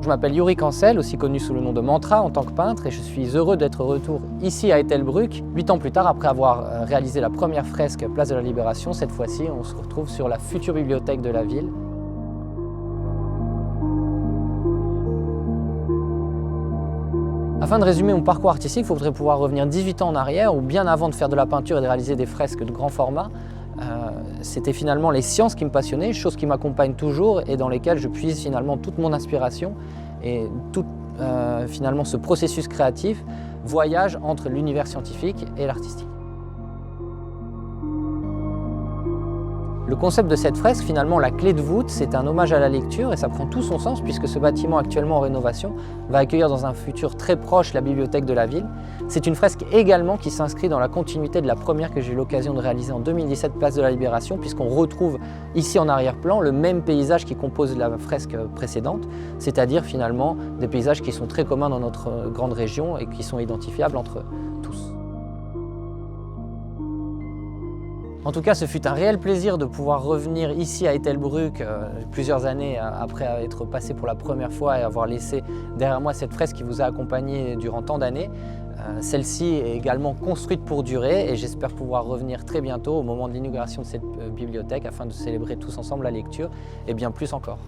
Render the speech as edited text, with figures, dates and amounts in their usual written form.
Je m'appelle Yuri Cancel, aussi connu sous le nom de Mantra en tant que peintre, et je suis heureux d'être de retour ici à Ettelbruck, 8 ans plus tard après avoir réalisé la première fresque Place de la Libération. Cette fois-ci, on se retrouve sur la future bibliothèque de la ville. Afin de résumer mon parcours artistique, il faudrait pouvoir revenir 18 ans en arrière, ou bien avant de faire de la peinture et de réaliser des fresques de grand format. C'était finalement les sciences qui me passionnaient, chose qui m'accompagne toujours et dans lesquelles je puise finalement toute mon inspiration et tout finalement ce processus créatif voyage entre l'univers scientifique et l'artistique. Le concept de cette fresque, finalement la clé de voûte, c'est un hommage à la lecture et ça prend tout son sens puisque ce bâtiment actuellement en rénovation va accueillir dans un futur très proche la bibliothèque de la ville. C'est une fresque également qui s'inscrit dans la continuité de la première que j'ai eu l'occasion de réaliser en 2017, Place de la Libération, puisqu'on retrouve ici en arrière-plan le même paysage qui compose la fresque précédente, c'est-à-dire finalement des paysages qui sont très communs dans notre grande région et qui sont identifiables entre tous. En tout cas, ce fut un réel plaisir de pouvoir revenir ici à Ettelbruck plusieurs années après être passé pour la première fois et avoir laissé derrière moi cette fresque qui vous a accompagné durant tant d'années. Celle-ci est également construite pour durer et j'espère pouvoir revenir très bientôt au moment de l'inauguration de cette bibliothèque afin de célébrer tous ensemble la lecture et bien plus encore.